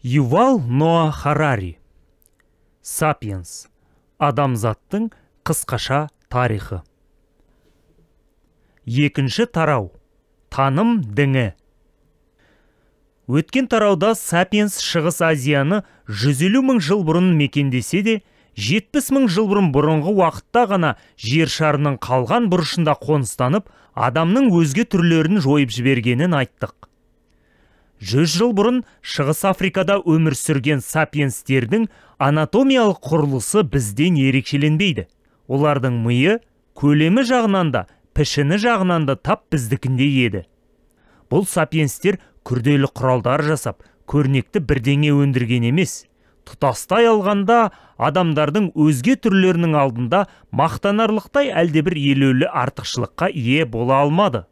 Ювал Ноа Харари. Сапиенс. Адамзаттың қысқаша тарихы. Екінші тарау. Таным діңі. Өткен тарауда Сапиенс Шығыс Азияны 150 мың жыл бұрын мекендесе де, 70 мың жыл бұрынғы уақытта ғана жер шарының қалған бұрышында қоныстанып, адамның өзге түрлерін жойып жібергенін айттық. 100 жыл бұрын Шығыс Африкада өмір сүрген сапиенстердің анатомиялық құрылысы бізден ерекшеленбейді. Олардың миы көлемі жағынан да, пішіні жағынан да тап біздікіндей еді. Бұл сапиенстер күрделі құралдар жасап, көрнекті бірдеңе өндірген емес. Тұтастай алғанда, адамдардың өзге түрлерінің алдында мақтанарлықтай әлдебір елеулі артықшылыққа ие бола алмады.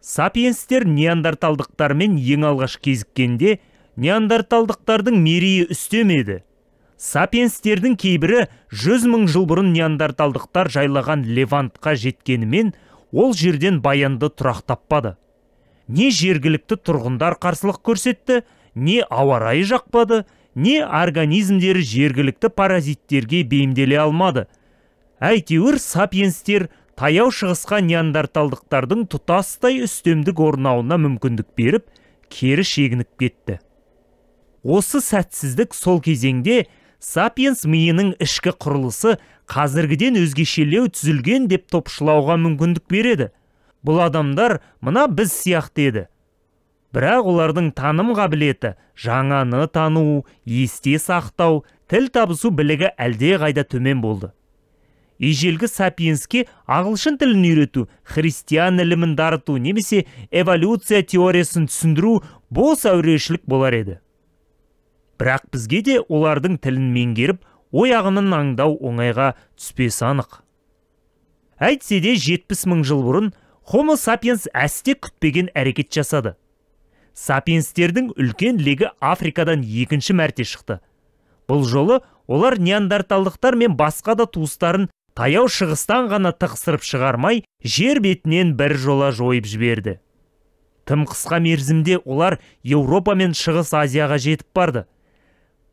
Сапиенстер неандерталдықтармен ең алғаш кезіккенде, неандерталдықтардың мерейі үстемеді. Сапиенстердің кейбірі 100 мың жыл бұрын неандерталдықтар жайлаған Левантқа жеткенімен, ол жерден баянды тұрақ таппады. Не жергілікті тұрғындар қарсылық көрсетті, не ауа райы жақпады, не организмдері жергілікті паразиттерге бейімделе алмады. Әйтеуір сапиенстер таяу шығысқа неандерталдықтардың тұтастай үстемдік орнауына мүмкіндік беріп, кері шегініп кетті. Осы сәтсіздік сол кезеңде сапиенс миының ішкі құрылысы қазіргіден өзгешелеу түзілген деп топшылауға мүмкіндік береді. Бұл адамдар мына біз сияқты еді. Бірақ олардың таным қабілеті, жаңаны тану, есте сақтау, тіл табысу білігі әлде қайда төмен болды. Ежелгі сапиенске ағылшын тілін үйрету, христиан ілімін дарыту немесе эволюция теориясын түсіндіру бос әурешілік болар еді. Бірақ бізге де олардың тілін меңгеріп, ой ағымын аңдау оңайға түспесі анық. Әйтсе де 70 мың жыл бұрын Homo sapiens әсте күтпеген әрекет жасады. Сапиенстердің үлкен легі Африкадан екінші мәрте шықты. Бұл жолы олар неандерталдықтар мен басқа да туыстарын таяу шығыстан ғана тықсырып шығармай, жер бетінен бір жола жойып жіберді. Тым қысқа мерзімде олар Еуропа мен Шығыс Азияға жетіп барды.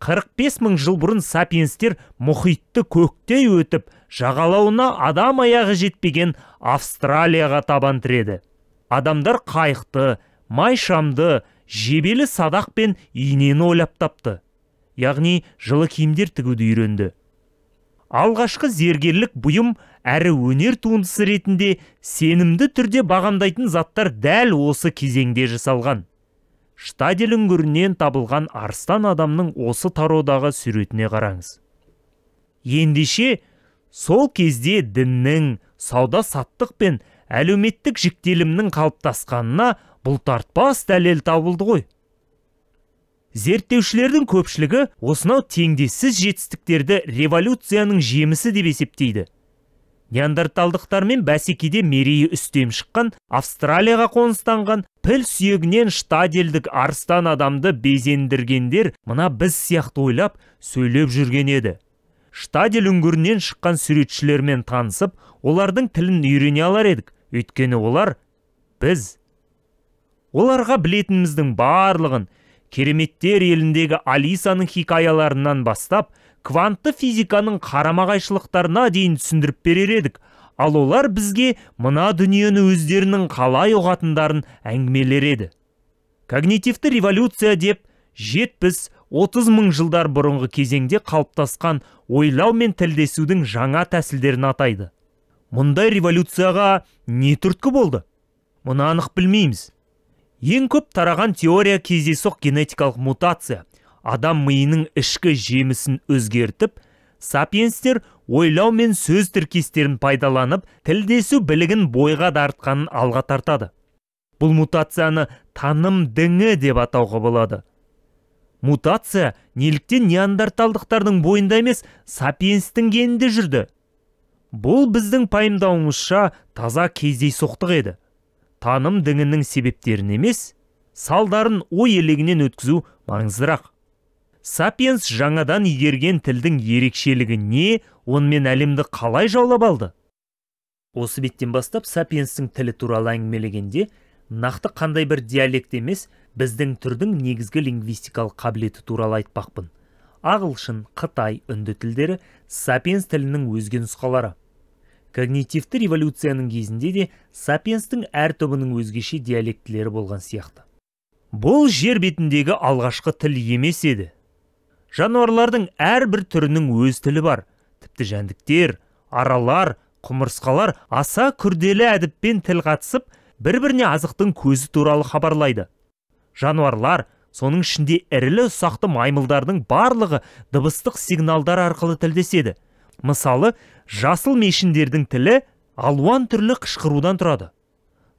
45 мың жыл бұрын сапиенстер мұхитты көктей өтіп, жағалауына адам аяғы жетпеген Австралияға табан тіреді. Адамдар қайықты, майшамды, жебелі садақ пен инені ойлап тапты. Яғни жылы киімдер тігуді үйренді. Алғашқы зергерлік бұйым әрі өнер туындысы ретінде сенімді түрде бағамдайтын заттар дәл осы кезеңде жасалған. Штадель үңгірінен табылған арыстан адамның осы тараудағы суретіне қараңыз. Ендеше, сол кезде діннің, сауда-саттық пен әлеуметтік жіктелімнің қалыптасқанына бұлтартпас дәлел табылды ғой. Зерттеушілердің көпшілігі осынау теңдессіз жетістіктерді революцияның жемісі деп есептейді. Неандерталдықтармен бәсекеде мерейі үстем шыққан, Австралияға қоныстанған, піл сүйегінен штадельдік арыстан адамды безендіргендер мына біз сияқты ойлап, сөйлеп жүрген еді. Штадель үңгірінен шыққан суретшілермен танысып, олардың тілін үйрене алар едік, өйткені олар біз. Оларға білетініміздің барлығын, кереметтер еліндегі Алисаның хикаяларынан бастап, квантты физиканың қарама-қайшылықтарына дейін түсіндіріп берер едік, ал олар бізге мына дүниені өздерінің қалай ұғатындарын әңгімелер еді. Когнитивті революция деп 70-30 мың жылдар бұрынғы кезеңде қалыптасқан ойлау мен тілдесудің жаңа тәсілдерін атайды. Мұндай революцияға не түрткі болды? Мұны анық білмейміз. Ең көп тараған теория кездейсоқ генетикалық мутация. Адам миының ішкі жемісін өзгертіп, сапиенстер ойлау мен сөз тіркестерін пайдаланып, тілдесу білігін бойға дартқанын алға тартады. Бұл мутацияны таным діңі деп атауға болады. Мутация неліктен неандерталдықтардың бойында емес, сапиенстің генінде жүрді. Бұл біздің пайымдауымызша таза кездейсоқтық еді. Таным діңінің себептерін емес, салдарын ой елегінен өткізу маңыздырақ. Сапиенс жаңадан игерген тілдің ерекшелігі не, онымен әлемді қалай жаулап алды? Осы беттен бастап сапиенстің тілі туралы әңгімелегенде, нақты қандай бір диалект емес, біздің түрдің негізгі лингвистикалық қабілеті туралы айтпақпын. Ағылшын, Қытай, үнді тілдері сапиенс тілінің өзге нұсқалары. Когнитивті революцияның кезінде де сапиенстің әр тобының өзгеше диалектілері болған сияқты. Бұл жер бетіндегі алғашқы тіл емес еді. Жануарлардың әрбір түрінің өз тілі бар. Тіпті жәндіктер, аралар, құмырсқалар аса күрделі әдіппен тіл қатысып, бір-біріне азықтың көзі туралы хабарлайды. Жануарлар, соның ішінде ірілі ұсақты маймылдардың барлығы дыбыстық сигналдар арқылы тілдеседі. Мысалы, жасыл мешіндердің тілі алуан түрлі қышқырудан тұрады.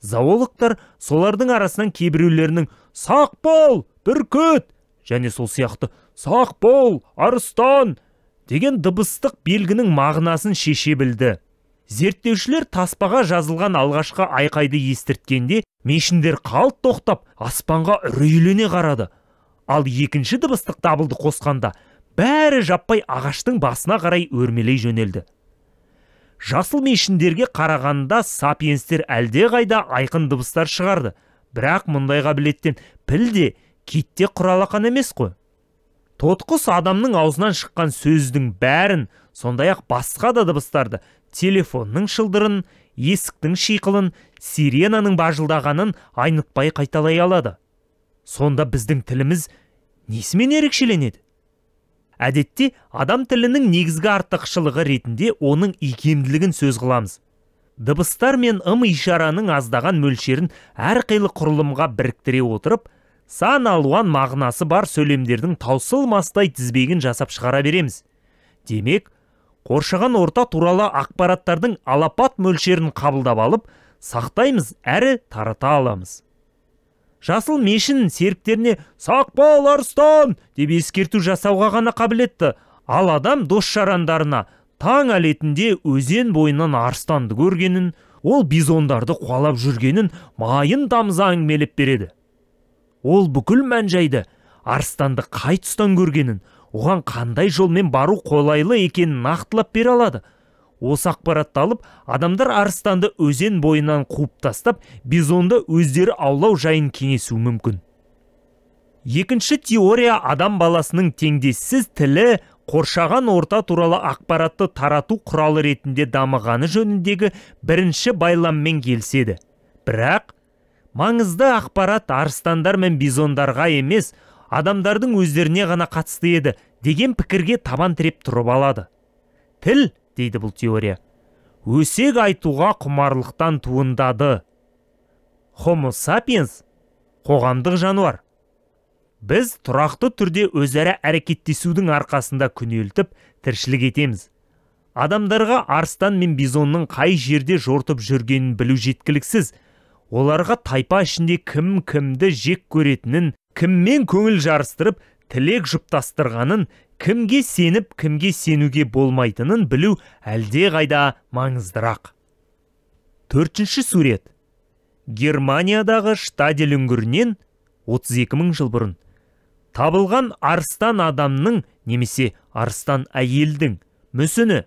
Зоологтар солардың арасынан кейбіреулерінің «Сақ бол, бүркіт!» және сол сияқты «Сақ бол, арыстан!» деген дыбыстық белгінің мағынасын шеше білді. Зерттеушілер таспаға жазылған алғашқы айқайды естірткенде, мешіндер қалт тоқтап, аспанға үрейлене қарады. Ал екінші дыбыстық дабылды қосқанда, бәрі жаппай ағаштың басына қарай өрмелей жөнелді. Жасыл мешіндерге қарағанда сапиенстер әлде қайда айқын дыбыстар шығарды. Бірақ мұндай қабілеттен піл де, кит те құралақан емес қой. Тотқұс адамның аузынан шыққан сөздің бәрін, сондай-ақ басқа да дыбыстарды, телефонның шылдырын, есіктің шиқылын, сиренаның бажылдағанын айнытпай қайталай алады. Сонда біздің тіліміз несімен ерекшеленеді? Әдетте, адам тілінің негізгі артықшылығы ретінде оның икемділігін сөз қыламыз. Дыбыстар мен ым-ишараның аздаған мөлшерін әрқилы құрылымға біріктіре отырып, сан алуан мағынасы бар сөйлемдердің таусылмастай тізбегін жасап шығара береміз. Демек, қоршаған орта туралы ақпараттардың алапат мөлшерін қабылдап алып, сақтаймыз әрі тарата аламыз. Жасыл мешін серіктеріне «Сақ бол, арыстан!» деп ескерту жасауға ғана қабілетті. Ал адам дос-жарандарына таң әлетінде өзен бойынан арыстанды көргенін, ол бизондарды қуалап жүргенін майын тамыза әңгімелеп береді. Ол бүкіл мән-жайды, арыстанды қай тұстан көргенін, оған қандай жолмен бару қолайлы екенін нақтылап бере алады. Осы ақпаратты алып, адамдар арыстанды өзен бойынан қуып тастап, бизонды өздері аулау жайын кеңесу мүмкін. Екінші теория адам баласының теңдессіз тілі қоршаған орта туралы ақпаратты тарату құралы ретінде дамығаны жөніндегі бірінші байламмен келіседі. Бірақ маңызды ақпарат арыстандар мен бизондарға емес, адамдардың өздеріне ғана қатысты еді деген пікірге табан тіреп тұрып алады. Тіл, дейді бұл теория, өсек айтуға құмарлықтан туындады. Homo sapiens қоғамдық жануар. Біз тұрақты түрде өзара әрекеттесудің арқасында күнелтіп, тіршілік етеміз. Адамдарға арыстан мен бизонның қай жерде жортып жүргенін білу жеткіліксіз. Оларға тайпа ішінде кім кімді жек көретінін, кіммен көңіл жарыстырып, тілек жұптастырғанын, кімге сеніп, кімге сенуге болмайтынын білу әлде қайда маңыздырақ. Төртінші сурет. Германиядағы Штадель үңгірінен 32 000 жыл бұрын табылған арыстан адамның немесе арыстан әйелдің мүсіні.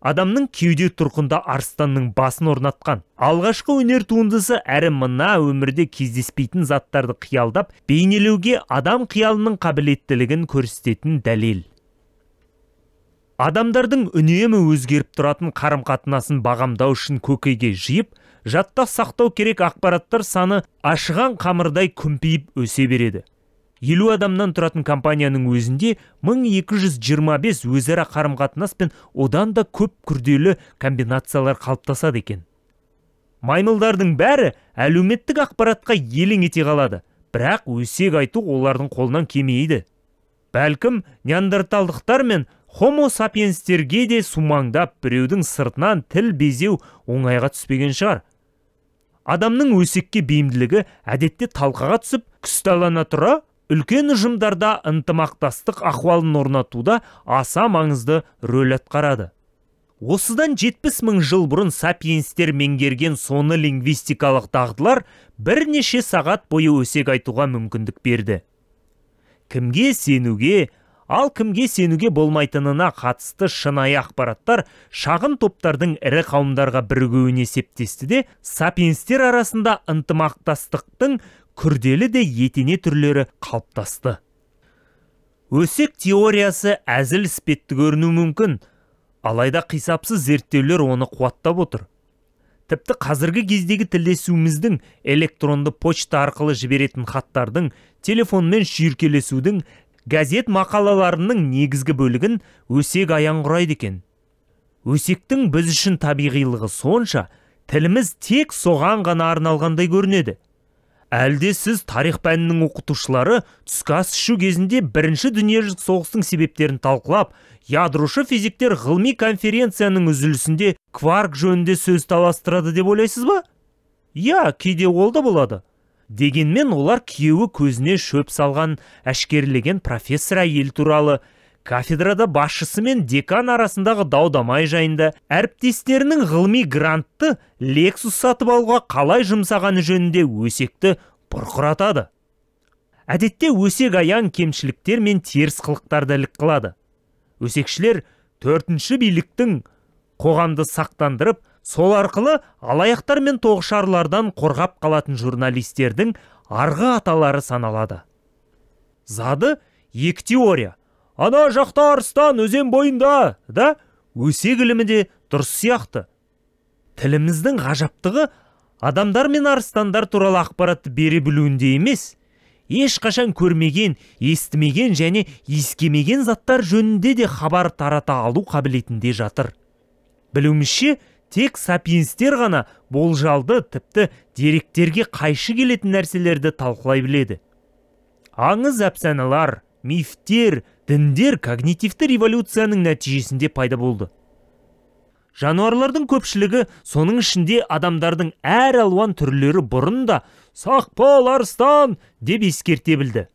Адамның кеуде тұрқында арыстанның басын орнатқан. Алғашқы өнер туындысы әрі мына өмірде кездеспейтін заттарды қиялдап, бейнелеуге адам қиялының қабілеттілігін көрсететін дәлел. Адамдардың үнемі өзгеріп тұратын қарым-қатынасын бағамдау үшін көкейге жиып, жадта сақтау керек ақпараттар саны ашыған қамырдай күмпиіп өсе береді. 50 адамнан тұратын компанияның өзінде 1225 өзара қарым-қатынас пен одан да көп күрделі комбинациялар қалыптасады екен. Маймылдардың бәрі әлеуметтік ақпаратқа елең ете қалады, бірақ өсек айту олардың қолынан келмейді. Бәлкім, неандерталдықтар мен Homo sapiensтерге де сумаңдап біреудің сыртынан тіл безеу оңайға түспеген шығар. Адамның өсекке бейімділігі әдетте талқаға түсіп, күсталана тұра, үлкен ұжымдарда ынтымақтастық ахуалын орнатуда аса маңызды рөл атқарады. Осыдан 70 000 жыл бұрын сапиенстер меңгерген соны лингвистикалық дағдылар бірнеше сағат бойы өсек айтуға мүмкіндік берді. Кімге сенуге, Ал кімге сенуге болмайтынына қатысты шынайы ақпараттар шағын топтардың ірі қауымдарға бірігуіне септесті де, сапиенстер арасында ынтымақтастықтың күрделі де етене түрлері қалыптасты. Өсек теориясы әзіл іспетті көріну мүмкін, алайда қисапсыз зерттеулер оны қуаттап отыр. Тіпті қазіргі кездегі тілдесуіміздің, электронды почта арқылы жіберетін хаттардың, телефонмен шүйіркелесудің, газет мақалаларының негізгі бөлігін өсек аян құрайды екен. Өсектің біз үшін табиғилығы сонша, тіліміз тек соған ғана арналғандай көрінеді. Әлде сіз тарих пәнінің оқытушылары түскі ас ішу кезінде Бірінші дүниежүзілік соғыстың себептерін талқылап, ядрошы физиктер ғылыми конференцияның үзілісінде кварк жөнінде сөз таластырады деп ойлайсыз ба? Я, кейде ол да болады. Дегенмен олар күйеуі көзіне шөп салған әшкерелеген профессор әйел туралы, кафедрада басшысы мен декан арасындағы дау-дамай жайында, әріптестерінің ғылыми грантты Lexus сатып алуға қалай жұмсағаны жөнінде өсекті бұрқыратады. Әдетте өсек аян кемшіліктер мен теріс қылықтарды ілік қылады. Өсекшілер төртінші биліктің қоғамды сақтандырып, сол арқылы алаяқтар мен тоғышарлардан қорғап қалатын журналистердің арғы аталары саналады. Зады екі теория. Ана жақта арыстан өзен бойында, да, өсек ілімі де дұрыс сияқты. Тіліміздің ғажаптығы адамдар мен арыстандар туралы ақпаратты бере білуінде емес, ешқашан көрмеген, естімеген және иіскемеген заттар жөнінде де хабар тарата алу қабілетінде жатыр. Білуімізше, тек сапиенстер ғана болжалды, тіпті деректерге қайшы келетін нәрселерді талқылай біледі. Аңыз әпсаналар, мифтер, діндер когнитивті революцияның нәтижесінде пайда болды. Жануарлардың көпшілігі, соның ішінде адамдардың әр алуан түрлері бұрында «Сақ бол, арыстан!» деп ескерте білді.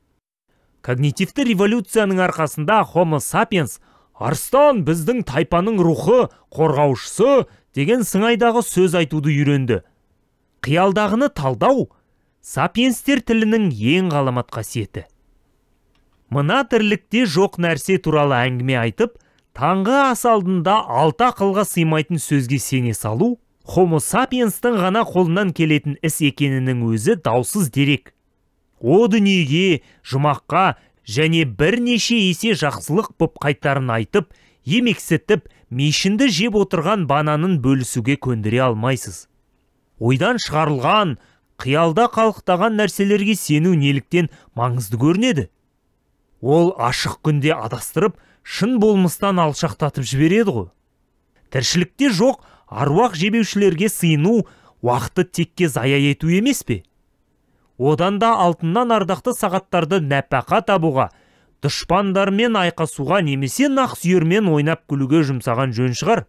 Когнитивті революцияның арқасында Homo sapiens «Арыстан біздің тайпаның рухы, қорғаушысы» деген сыңайдағы сөз айтуды үйренді. Қиялдағыны талдау сапиенстер тілінің ең ғаламат қасиеті. Мына тірлікте жоқ нәрсе туралы әңгіме айтып, таңғы ас алдында алты ақылға сыймайтын сөзге сене салу, Homo sapienстің ғана қолынан келетін іс екенінің өзі даусыз дерек. О дүниеге, жұмаққа және бірнеше есе жақсылық боп қайтарын айтып, емексітіп, мешінді жеп отырған бананын бөлісуге көндіре алмайсыз. Ойдан шығарылған, қиялда қалықтаған нәрселерге сену неліктен маңызды көрінеді? Ол ашық күнде адастырып, шын болмыстан алшақтатып жібереді ғой. Тіршілікте жоқ аруақ жебеушілерге сыйыну уақытты текке зая ету емес пе? Одан да алтыннан ардақты сағаттарды нәпақа табуға, дұшпандармен айқасуға немесе нақсүйермен ойнап күлуге жұмсаған жөн шығар.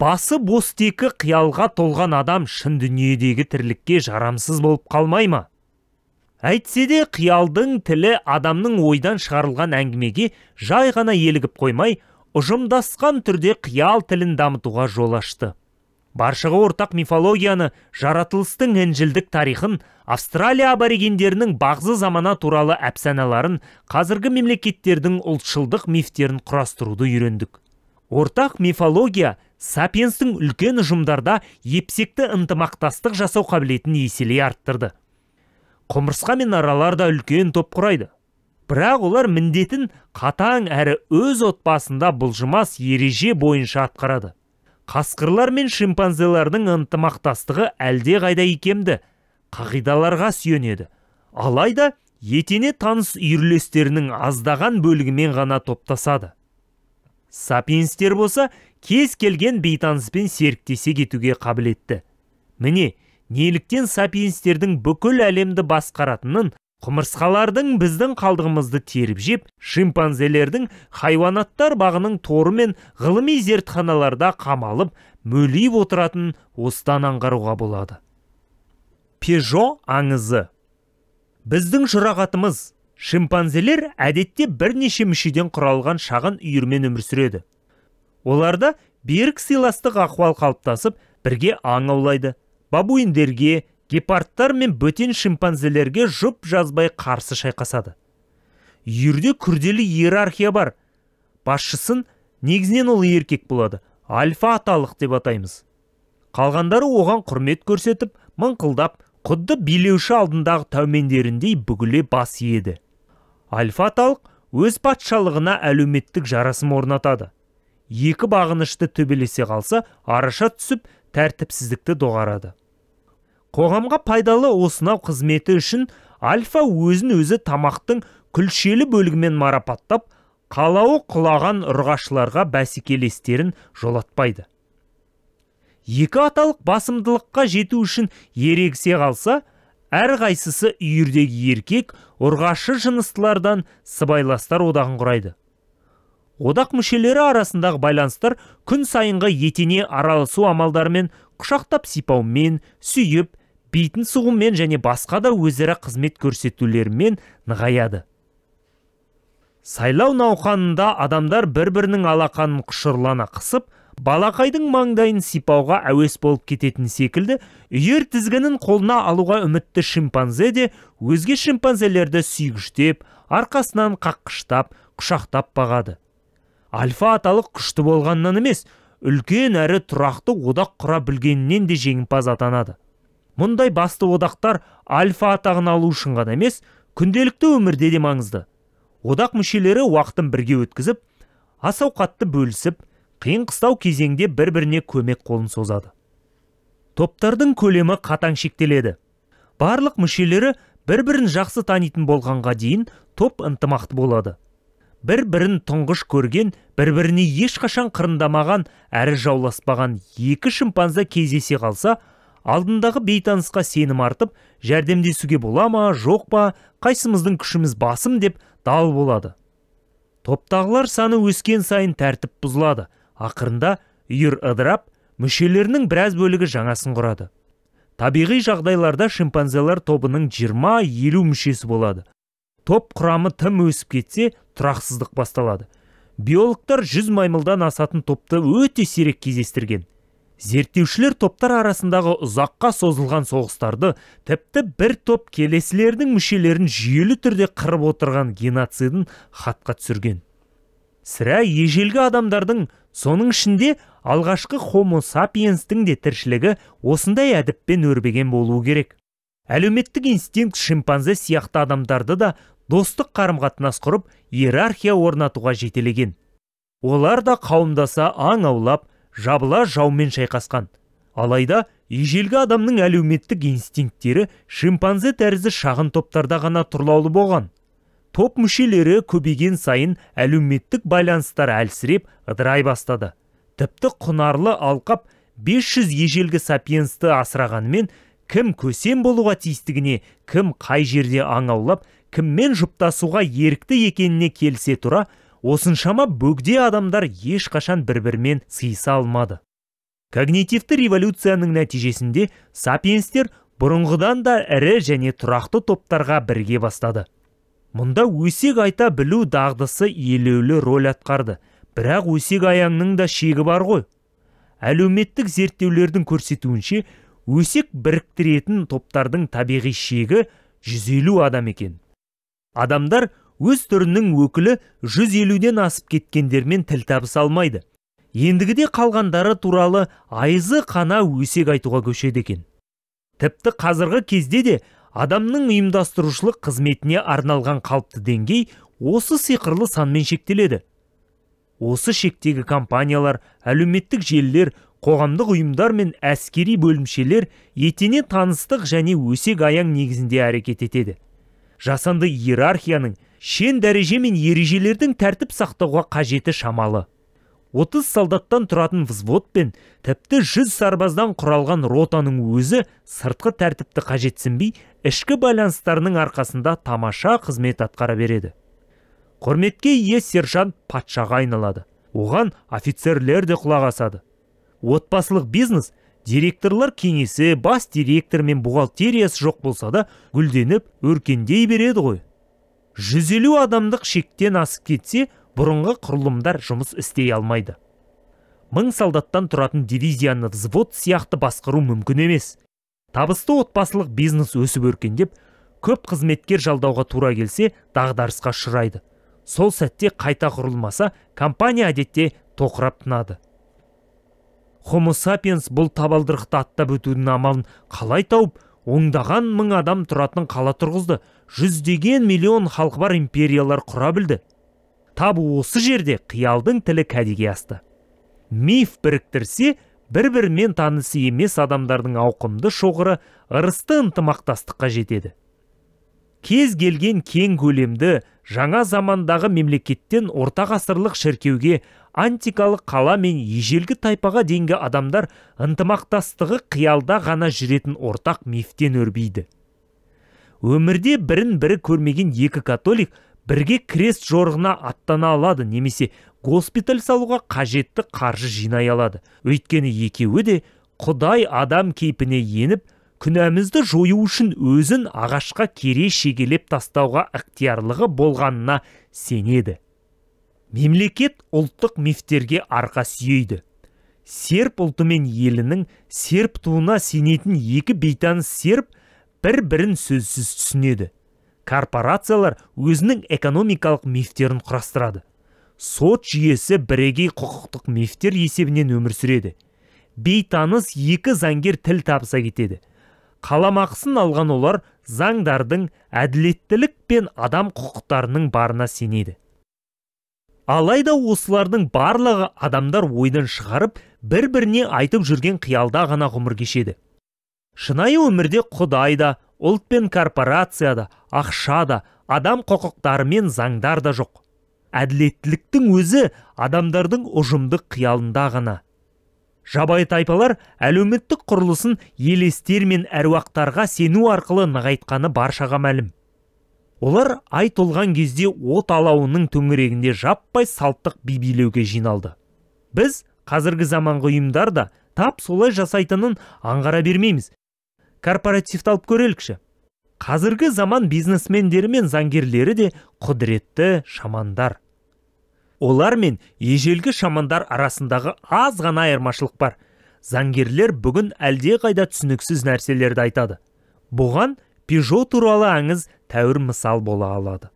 Басы бос текі қиялға толған адам шын дүниедегі тірлікке жарамсыз болып қалмай ма? Әйтсе де қиялдың тілі адамның ойдан шығарылған әңгімеге жай ғана елігіп қоймай, ұжымдасқан түрде қиял тілін дамытуға жол ашты. Баршаға ортақ мифологияны, жаратылыстың інжілдік тарихын, Австралия аборигендерінің бағзы замана туралы әпсаналарын, қазіргі мемлекеттердің ұлтшылдық мифтерін құрастыруды үйрендік. Ортақ мифология сапиенстің үлкен ұжымдарда епсекті ынтымақтастық жасау қабілетін еселей арттырды. Құмырсқа мен аралар да үлкен топ құрайды. Бірақ олар міндетін қатаң әрі өз отбасында бұлжымас ереже бойынша атқарады. Қасқырлар мен шимпанзелардың ынтымақтастығы әлде қайда икемді, қағидаларға сүйенеді. Алайда етене таныс үйірлестерінің аздаған бөлігімен ғана топтасады. Сапиенстер болса, кез келген бейтаныспен серіктесе кетуге қабілетті. Міне, неліктен сапиенстердің бүкіл әлемді басқаратынын, құмырсқалардың біздің қалдығымызды теріп жеп, шимпанзелердің хайуанаттар бағының торы мен ғылыми зертханаларда қамалып, мөлиіп отыратын осыдан аңғаруға болады. Пежо аңызы. Біздің жұрағатымыз, шимпанзелер әдетте бірнеше мүшеден құралған шағын үйірмен өмір сүреді. Оларда берік сыйластық ахуал қалыптасып, бірге аң аулайды. Бабуиндерге, гепардтар мен бөтен шимпанзелерге жұп жазбай қарсы шайқасады. Үйірде күрделі иерархия бар. Басшысын негізінен ол еркек болады. Альфа аталық деп атаймыз. Қалғандары оған құрмет көрсетіп, мыңқылдап, құдды билеуші алдындағы тәумендеріндей бүгіле бас иеді. Альфа аталық өз патшалығына әлеуметтік жарасым орнатады. Екі бағынышты төбелесе қалса, араша түсіп, тәртіпсіздікті доғарады. Қоғамға пайдалы осынау қызметі үшін альфа өзін өзі тамақтың күлшелі бөлігімен марапаттап, қалауы құлаған ұрғашыларға бәсекелестерін жолатпайды. Екі аталық басымдылыққа жету үшін ерегісе қалса, әрқайсысы үйірдегі еркек ұрғашы жыныстылардан сыбайластар одағын құрайды. Одақ мүшелері арасындағы байланыстар күн сайынғы етене араласу амалдарымен, құшақтап сипаумен, сүйіп, бейтін сұғумен және басқа да өзара қызмет көрсетулермен нығаяды. Сайлау науқанында адамдар бір-бірінің алақанын құшырлана қысып, балақайдың маңдайын сипауға әуес болып кететін секілді, үйір тізгінін қолына алуға үмітті шимпанзе де өзге шимпанзелерді сүйгіштеп, арқасынан қаққыштап, құшақтап бағады. Альфа аталық күшті болғаннан емес, үлкен әрі тұрақты одақ құра білгенінен де жеңімпаз атанады. Мұндай басты одақтар альфа атағын алу үшін ғана емес, күнделікті өмірде де маңызды. Одақ мүшелері уақытын бірге өткізіп, ас ауқатты бөлісіп, қиын қыстау кезеңде бір-біріне көмек қолын созады. Топтардың көлемі қатаң шектеледі. Барлық мүшелері бір-бірін жақсы танитын болғанға дейін топ ынтымақты болады. Бір-бірін тұңғыш көрген, бір-біріне ешқашан қырындамаған әрі жауласпаған екі шимпанзе кездесе қалса, алдындағы бейтанысқа сенім артып, жәрдемдесуге бола ма, жоқ па, қайсымыздың күшіміз басым деп дал болады. Топтағылар саны өскен сайын тәртіп бұзылады. Ақырында үйір ыдырап, мүшелерінің біраз бөлігі жаңасын құрады. Табиғи жағдайларда шимпанзелер тобының 20-50 мүшесі болады. Топ құрамы тым өсіп кетсе, тұрақсыздық басталады. Биологтар 100 маймылдан асатын топты өте сирек кездестірген. Зерттеушілер топтар арасындағы ұзаққа созылған соғыстарды, тіпті бір топ келесілердің мүшелерін жүйелі түрде қырып отырған геноцидін хатқа түсірген. Сірә ежелгі адамдардың, соның ішінде алғашқы Homo sapiens'тің де тіршілігі осындай әдіппен өрбеген болуы керек. Әлеуметтік инстинкт шимпанзе сияқты адамдарды да достық қарым-қатынас құрып, иерархия орнатуға жетелеген. Олар да қауымдаса аң аулап, жабыла жаумен шайқасқан. Алайда, ежелгі адамның әлеуметтік инстинкттері шимпанзе тәрізді шағын топтарда ғана тұрлаулы болған. Топ мүшелері көбейген сайын әлеуметтік байланыстар әлсіреп, ыдырай бастады. Тіпті құнарлы алқап 500 ежелгі сапиенсті асырағанымен, кім көсем болуға тиістігіне, кім қай жерде аң аулап, кіммен жұптасуға ерікті екеніне келсе тұра, осыншама бөгде адамдар ешқашан бір-бірімен сыйыса алмады. Когнитивті революцияның нәтижесінде сапиенстер бұрынғыдан да ірі және тұрақты топтарға бірге бастады. Мұнда өсек айта білу дағдысы елеулі рөл атқарды, бірақ өсек аяңның да шегі бар ғой. Әлеуметтік зерттеулердің көрсетуінше, өсек біріктіретін топтардың табиғи шегі 150 адам екен. Адамдар өз түрінің өкілі 150-ден асып кеткендермен тіл табыса алмайды. Ендігіде қалғандары туралы айызы қана өсек айтуға көшеді екен. Тіпті қазіргі кезде де адамның ұйымдастырушылық қызметіне арналған қалыпты деңгей осы сиқырлы санмен шектеледі. Осы шектегі компаниялар, әлеуметтік желілер, қоғамдық ұйымдар мен әскери бөлімшелер етене таныстық және өсек аяң негізінде әрекет етеді. Жасанды иерархияның, шен дәреже мен ережелердің тәртіп сақтауға қажеті шамалы. 30 солдаттан тұратын взвод пен тіпті 100 сарбаздан құралған ротаның өзі сыртқы тәртіпті қажетсінбей, ішкі байланыстарының арқасында тамаша қызмет атқара береді. Құрметке ие сержант патшаға айналады. Оған офицерлер де құлақ асады. Отбасылық бизнес, директорлар кеңесі, бас директор мен бухгалтериясы жоқ болса да, гүлденіп, өркендей береді ғой. 150 адамдық шектен асып кетсе, бұрынғы құрылымдар жұмыс істей алмайды. 1000 солдаттан тұратын дивизияны взвод сияқты басқару мүмкін емес. Табысты отбасылық бизнес өсіп өркендеп, көп қызметкер жалдауға тура келсе, дағдарысқа ұшырайды. Сол сәтте қайта құрылмаса, компания әдетте тоқырап тынады. Homo sapiens бұл табалдырықты аттап өтудің амалын қалай тауып, оңдаған мың адам тұратын қала тұрғызды, жүздеген миллион халқы бар империялар құра білді. Тап осы жерде қиялдың тілі кәдеге асты. Миф біріктірсе, бір-бірімен танысы емес адамдардың ауқымды шоғыры ырысты ынтымақтастыққа жетеді. Кез келген кең көлемді жаңа замандағы мемлекеттен орта ғасырлық шіркеуге, антикалық қала мен ежелгі тайпаға дейінгі адамдар ынтымақтастығы қиялда ғана жүретін ортақ мифтен өрбиді. Өмірде бірін-бірі көрмеген екі католик бірге крест жорығына аттана алады, немесе госпиталь салуға қажетті қаржы жинай алады. Өйткені екеуі де Құдай адам кейпіне еніп, күнәмізді жою үшін өзін ағашқа кере шегелеп тастауға ықтиярлығы болғанына сенеді. Мемлекет ұлттық мифтерге арқа сүйейді. Серп ұлты мен елінің серп туына сенетін екі бейтаныс серп бір-бірін сөзсіз түсінеді. Корпорациялар өзінің экономикалық мифтерін құрастырады. Сот жүйесі бірегей құқықтық мифтер есебінен өмір сүреді. Бейтаныс екі заңгер тіл табыса кетеді. Қаламақысын алған олар заңдардың әділеттілік пен адам құқықтарының барына сенеді. Алайда осылардың барлығы адамдар ойдан шығарып, бір-біріне айтып жүрген қиялда ғана ғұмыр кешеді. Шынайы өмірде Құдай да, ұлт пен корпорация да, ақша да, адам құқықтары мен заңдар да жоқ. Әділеттіліктің өзі адамдардың ұжымдық қиялында ғана. Жабайы тайпалар әлеуметтік құрылысын елестер мен әруақтарға сену арқылы нығайтқаны баршаға мәлім. Олар ай толған кезде от алауының төңірегінде жаппай салттық би билеуге жиналды. Біз қазіргі заманғы ұйымдар да тап солай жасайтынын аңғара бермейміз. Корпоративті алып көрелікші. Қазіргі заман бизнесмендері мен заңгерлері де құдіретті шамандар. Олар мен ежелгі шамандар арасындағы аз ғана айырмашылық бар. Заңгерлер бүгін әлде қайда түсініксіз нәрселерді айтады. Бұған Peugeot туралы аңыз тәуір мысал бола алады.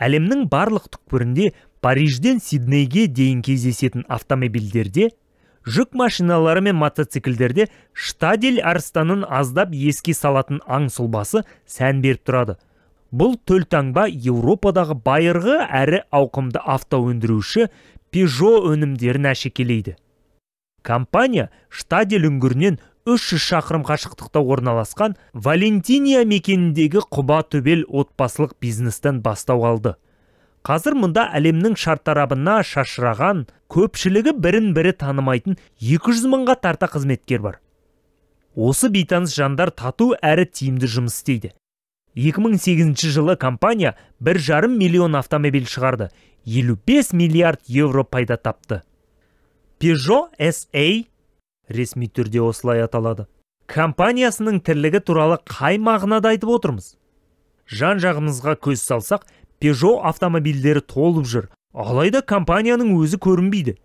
Әлемнің барлық түкпірінде Парижден Сиднейге дейін кездесетін автомобильдерде, жүк машиналары мен мотоциклдерде штадель арыстанын аздап еске салатын аң сұлбасы сән беріп тұрады. Бұл төлтаңба Еуропадағы байырғы әрі ауқымды автоөндіруші Peugeot өнімдерін әшекелейді. Компания штадель үңгірінен 300 шақырым қашықтықта орналасқан Валентиния мекеніндегі құба төбел отбасылық бизнестен бастау алды. Қазір мұнда әлемнің шартарабына шашыраған, көпшілігі бірін-бірі танымайтын 200 мыңға тарта қызметкер бар. Осы бейтаныс жандар тату әрі тиімді жұмыс істейді. 2008 жылы компания 1,5 миллион автомобиль шығарды, 55 миллиард евро пайда тапты. Peugeot SA ресми түрде осылай аталады. Компаниясының тірлігі туралы қай мағынада айтып отырмыз? Жан-жағымызға көз салсақ, Peugeot автомобильдері толып жүр, алайда компанияның өзі көрінбейді.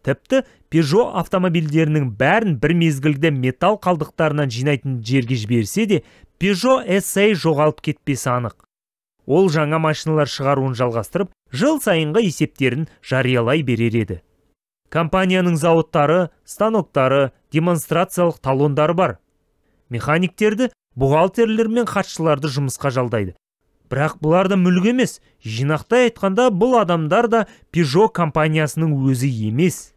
Тіпті Peugeot автомобильдерінің бәрін бір мезгілде металл қалдықтарынан жинайтын жерге жіберсе де, Peugeot SA жоғалып кетпесі анық. Ол жаңа машиналар шығаруын жалғастырып, жыл сайынғы есептерін жариялай берер еді. Компанияның зауыттары, станоктары, демонстрациялық талондары бар. Механиктерді, бухгалтерлер мен хатшыларды жұмысқа жалдайды. Бірақ бұлар да мүлік емес. Жинақтай айтқанда бұл адамдар да Peugeot компаниясының өзі емес.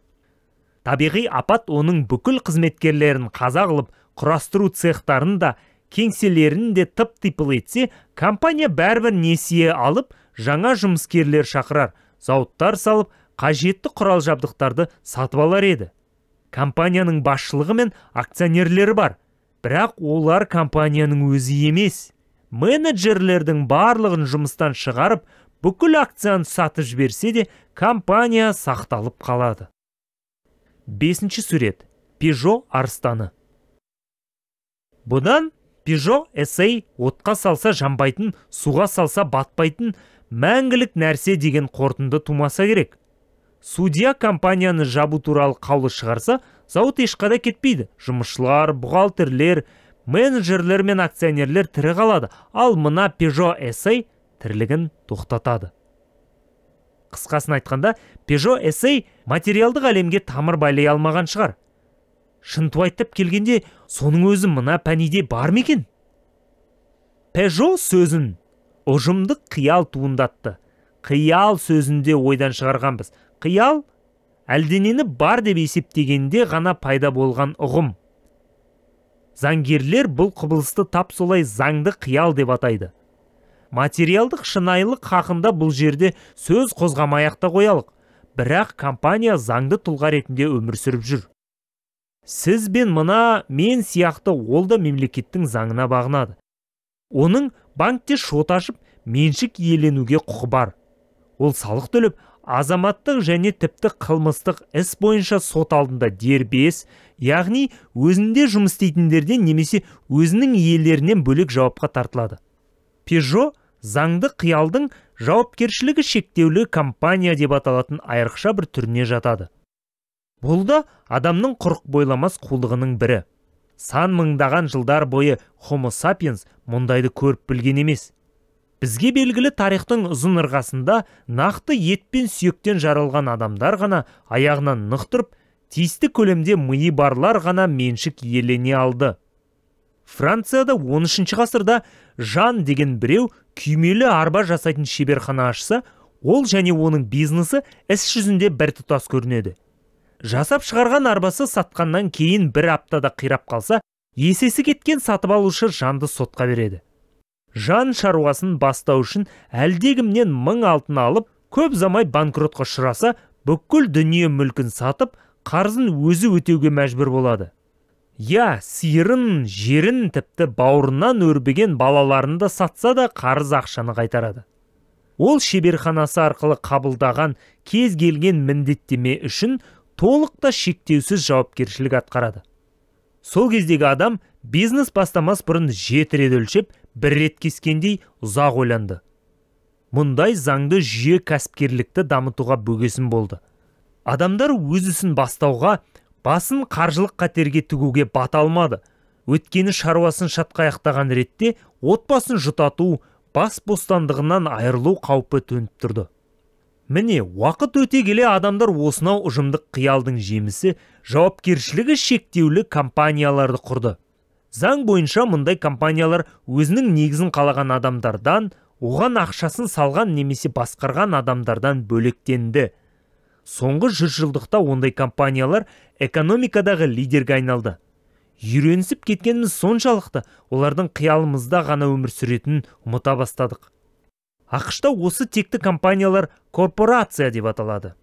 Табиғи апат оның бүкіл қызметкерлерін қаза қылып, құрастыру цехтарын да, кеңселерін де тып-типыл етсе, компания бәрібір несие алып, жаңа жұмыскерлер шақырар, зауыттар салып, қажетті құрал жабдықтарды сатып алар еді. Компанияның басшылығы мен акционерлері бар, бірақ олар компанияның өзі емес. Менеджерлердің барлығын жұмыстан шығарып, бүкіл акцияны сатып жіберсе де, компания сақталып қалады. 5-ші сурет. Peugeot арыстаны. Бұдан Peugeot SA отқа салса жанбайтын, суға салса батпайтын мәңгілік нәрсе деген қорытынды тумаса керек. Судья компанияны жабу туралы қаулы шығарса, зауыт ешқада кетпейді. Жұмысшылар, бухгалтерлер, менеджерлер мен акционерлер тірі қалады, ал мына Peugeot SA тірлігін тоқтатады. Қысқасын айтқанда, Peugeot SA материалдық әлемге тамыр байлай алмаған шығар. Шынтуайтып келгенде, соның өзі мына пәниде бар ма екен? Peugeot сөзін ұжымдық қиял туындатты. Қиял сөзінде ойдан шығарғанбыз. Қиял әлденені бар деп есептегенде ғана пайда болған ұғым. Заңгерлер бұл құбылысты тап солай заңды қиял деп атайды. Материалдық шынайылық хақында бұл жерде сөз қозғамай-ақ та қоялық. Бірақ компания заңды тұлға ретінде өмір сүріп жүр. Сіз бен мына мен сияқты ол да мемлекеттің заңына бағынады. Оның банкте шот ашып, меншік иеленуге құқы бар. Ол салық төлеп, азаматтық және тіпті қылмыстық іс бойынша сот алдында дербес, яғни өзінде жұмыс істейтіндерден немесе өзінің иелерінен бөлек жауапқа тартылады. Peugeot заңды қиялдың жауапкершілігі шектеулі компания деп аталатын айрықша бір түріне жатады. Бұл да адамның құрық бойламас қулығының бірі. Сан мыңдаған жылдар бойы Homo sapiens мұндайды көріп білген емес. Бізге белгілі тарихтың ұзын ырғасында нақты ет пен сүйектен жаралған адамдар ғана аяғынан нық тұрып, тиісті көлемде миы барлар ғана меншік иелене алды. Францияда 13 ғасырда Жан деген біреу күймелі арба жасайтын шеберхана ашса, ол және оның бизнесі іс жүзінде біртұтас көрінеді. Жасап шығарған арбасы сатқаннан кейін бір аптада қирап қалса, есесі кеткен сатып алушы Жанды сотқа береді. Жан шаруасын бастау үшін әлдегімнен 1000 алтын алып, көп замай банкротқа ұшыраса, бүкіл дүние мүлкін сатып, қарызын өзі өтеуге мәжбүр болады. Я, сиырын, жерін, тіпті бауырынан өрбіген балаларын да сатса да қарыз ақшаны қайтарады. Ол шеберханасы арқылы қабылдаған кез келген міндеттеме үшін толықта шектеусіз жауапкершілік атқарады. Сол кездегі адам бизнес бастамас бұрын 7 рет өлшеп, 1 рет кескендей ұзақ ойланды. Мұндай заңды жүйе кәсіпкерлікті дамытуға бөгесін болды. Адамдар өз ісін бастауға, басын қаржылық қатерге тігуге бата алмады. Өткені шаруасын шатқа аяқтаған ретте отбасын жұтату, бас бостандығынан айырылу қаупі төніп тұрды. Міне, уақыт өте келе адамдар осынау ұжымдық қиялдың жемісі жауапкершілігі шектеулі компанияларды құрды. Заң бойынша мұндай компаниялар өзінің негізін қалаған адамдардан, оған ақшасын салған немесе басқарған адамдардан бөлектенді. Соңғы 100 жылдықта ондай компаниялар экономикадағы лидерге айналды. Үйренісіп кеткеніміз соншалықты, олардың қиялымызда ғана өмір сүретінін ұмыта бастадық. ақш-та осы текті компаниялар корпорация деп аталады.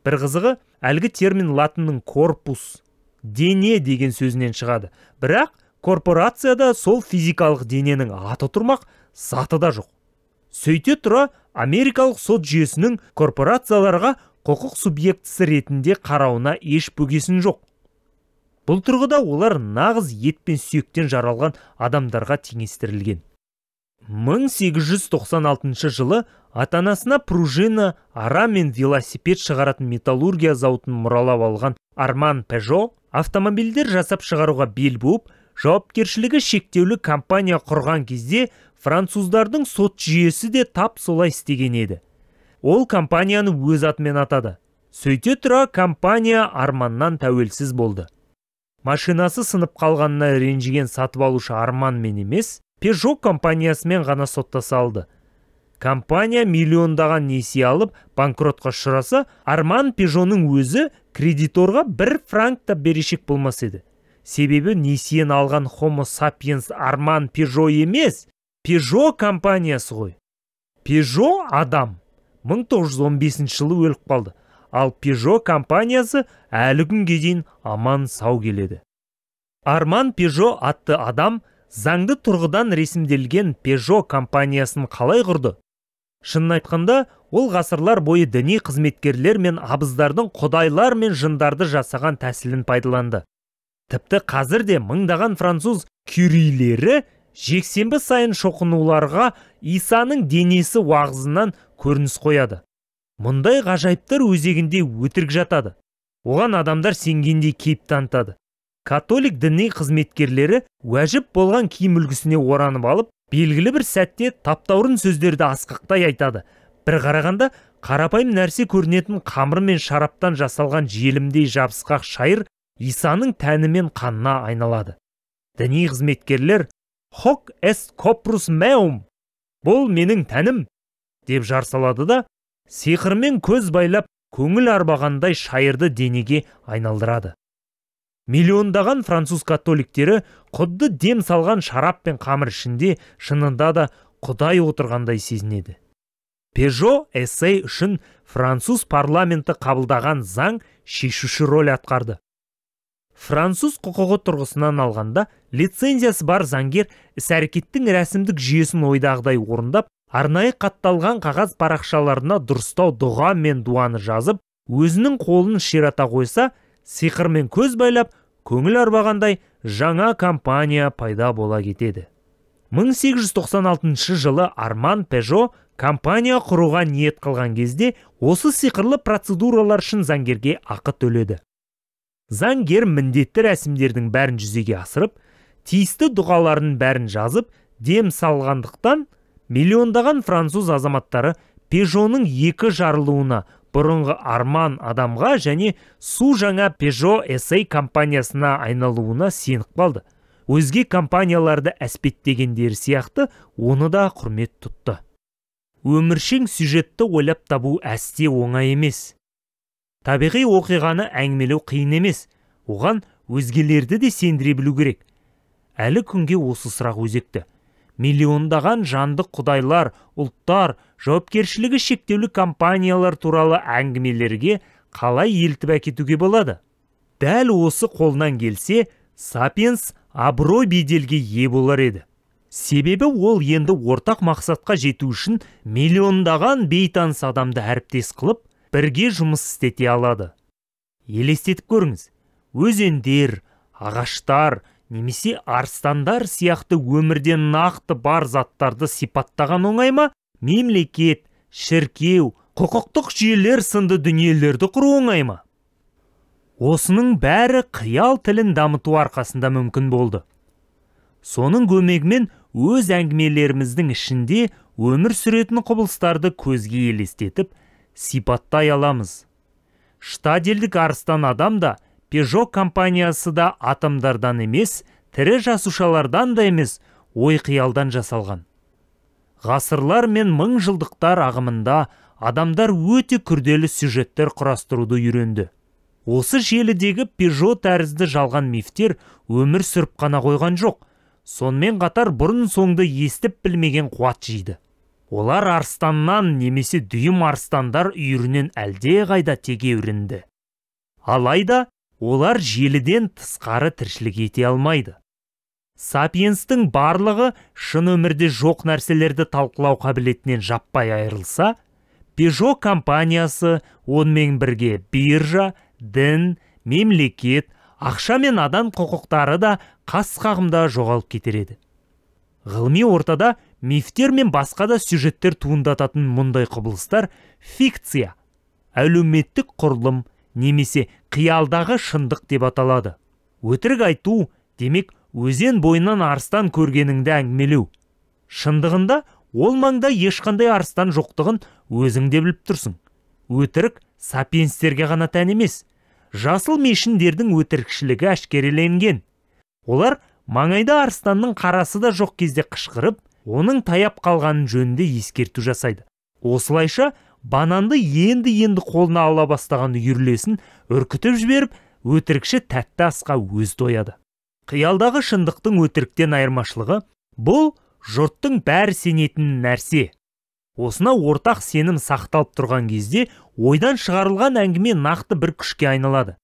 Бір қызығы, әлгі термин латынның корпус, дене деген сөзінен шығады. Бірақ корпорацияда сол физикалық дененің аты тұрмақ, заты да жоқ. Сөйте тұра, Америкалық сот жүйесінің корпорацияларға құқық субъектісі ретінде қарауына еш бөгесін жоқ. Бұл тұрғыда олар нағыз ет пен сүйектен жаралған адамдарға теңестірілген. 1896 жылы ата-анасына пружина, ара мен велосипед шығаратын металлургия зауытын мұралап алған Арман Peugeot автомобильдер жасап шығаруға бел буып, жауапкершілігі шектеулі компания құрған кезде француздардың сот жүйесі де тап солай істеген еді. Ол компанияны өз атымен атады. Сөйте тұра компания Арманнан тәуелсіз болды. Машинасы сынып қалғанына ренжіген сатып алушы Арманмен емес, Peugeot компаниясымен ғана соттаса алды. Компания миллиондаған несие алып, банкротқа ұшыраса, Арман Peugeot'ның өзі кредиторға 1 франк та берешек болмас еді. Себебі несиені алған Homo sapiens Арман Peugeot емес, Peugeot компаниясы ғой. Peugeot адам 1915 жылы өліп қалды, ал Peugeot компаниясы әлі күнге дейін аман сау келеді. Арман Peugeot атты адам заңды тұрғыдан ресімделген Peugeot компаниясын қалай құрды? Шынын айтқанда, ол ғасырлар бойы діни қызметкерлер мен абыздардың құдайлар мен жындарды жасаған тәсілін пайдаланды. Тіпті қазір де мыңдаған француз кюрилері жексенбі сайын шоқынуларға Исаның денесі уағызынан көрініс қояды. Мұндай ғажайыптар өзегінде өтірік жатады. Оған адамдар сенгендей кейіп танытады. Католик діни қызметкерлері уәжіп болған киім үлгісіне оранып алып, белгілі бір сәтте таптаурын сөздерді асқақтай айтады. Бір қарағанда қарапайым нәрсе көрінетін қамыр мен шараптан жасалған желімдей жабысқақ шайыр Исаның тәні мен қанына айналады. Діни қызметкерлер «Hoc est corpus meum» «Бұл менің тәнім» деп жар салады да, сиқырмен көз байлап, көңіл арбағандай шайырды денеге айналдырады. Миллиондаған француз католиктері құдды дем салған шарап пен қамыр ішінде шынында да Құдай отырғандай сезінеді. Пежо эссей үшін француз парламенті қабылдаған заң шешуші роль атқарды. Француз құқығы тұрғысынан алғанда, лицензиясы бар заңгер іс-әрекеттің рәсімдік жүйесін ойдағыдай орындап, арнайы қатталған қағаз парақшаларына дұрыстау дұға мен дуаны жазып, өзінің қолын ширата қойса, сиқырмен көз байлап, көңіл арбағандай жаңа компания пайда бола кетеді. 1896 жылы Арман Пежо компания құруға ниет қылған кезде, осы сиқырлы процедуралар үшін заңгерге ақы төледі. Заңгер міндетті рәсімдердің бәрін жүзеге асырып, тиісті дұғаларын бәрін жазып, дем салғандықтан, миллиондаған француз азаматтары Пежоның екі жарылуына, бұрынғы Арман адамға және су жаңа Пежо эссей компаниясына айналуына сеніп қалды. Өзге компанияларды әспеттегендері сияқты, оны да құрмет тұтты. Өміршең сюжетті ойлап табу әсте оңай емес. Табиғи оқиғаны әңгімелеу қиын емес, оған өзгелерді де сендіре білу керек. Әлі күнге осы сұрақ өзекті. Миллиондаған жанды құдайлар, ұлттар, жауапкершілігі шектеулі компаниялар туралы әңгімелерге қалай елтіп әкетуге болады? Дәл осы қолынан келсе, Сапиенс абырой беделге ие болар еді. Себебі ол енді ортақ мақсатқа жету үшін миллиондаған бейтаныс адамды әріптес қылып, бірге жұмыс істете алады. Елестетіп көріңіз, өзендер, ағаштар, немесе арыстандар сияқты өмірден нақты бар заттарды сипаттаған оңай ма? Мемлекет, шіркеу, құқықтық жүйелер сынды дүниелерді құру оңай ма? Осының бәрі қиял тілін дамыту арқасында мүмкін болды. Соның көмегімен өз әңгімелеріміздің ішінде өмір сүретін құбылыстарды көзге елестетіп, сипаттай аламыз. Штаделдік арыстан адам да, Пежо компаниясы да атомдардан емес, тірі жасушалардан да емес, ой қиялдан жасалған. Ғасырлар мен мың жылдықтар ағымында адамдар өте күрделі сюжеттер құрастыруды үйренді. Осы желідегі Пежо тәрізді жалған мифтер өмір сүріп қана қойған жоқ, сонымен қатар бұрын соңды естіп білмеген қуат жейді. Олар арыстаннан немесе дүйім арыстандар үйірінен әлде қайда тегеурінді. Алайда, олар желіден тысқары тіршілік ете алмайды. Сапиенстің барлығы шын өмірде жоқ нәрселерді талқылау қабілетінен жаппай айырылса, Пежо компаниясы онымен бірге биржа, дін, мемлекет, ақша мен адам құқықтары да қас қағымда жоғалып кетер еді. Ғылыми ортада мифтер мен басқа да сюжеттер туындататын мұндай құбылыстар фикция, әлеуметтік құрылым немесе қиялдағы шындық деп аталады. Өтірік айту, демек, өзен бойынан арыстан көргеніңді әңгімелеу. Шындығында, ол маңда ешқандай арыстан жоқтығын өзің де біліп тұрсың. Өтірік сапиенстерге ғана тән емес. Жасыл мешіндердің өтірікшілігі әшкереленген. Олар маңайда арыстанның қарасы да жоқ кезде қышқырып, оның таяп қалғанын жөнінде ескерту жасайды. Осылайша, бананды енді қолына ала бастаған үйірлесін үркітіп жіберіп, өтірікші тәтті асқа өз тояды. Қиялдағы шындықтың өтіріктен айырмашылығы, бұл жұрттың бәрі сенетін нәрсе. Осына ортақ сенім сақталып тұрған кезде, ойдан шығарылған әңгіме нақты бір күшке айналады.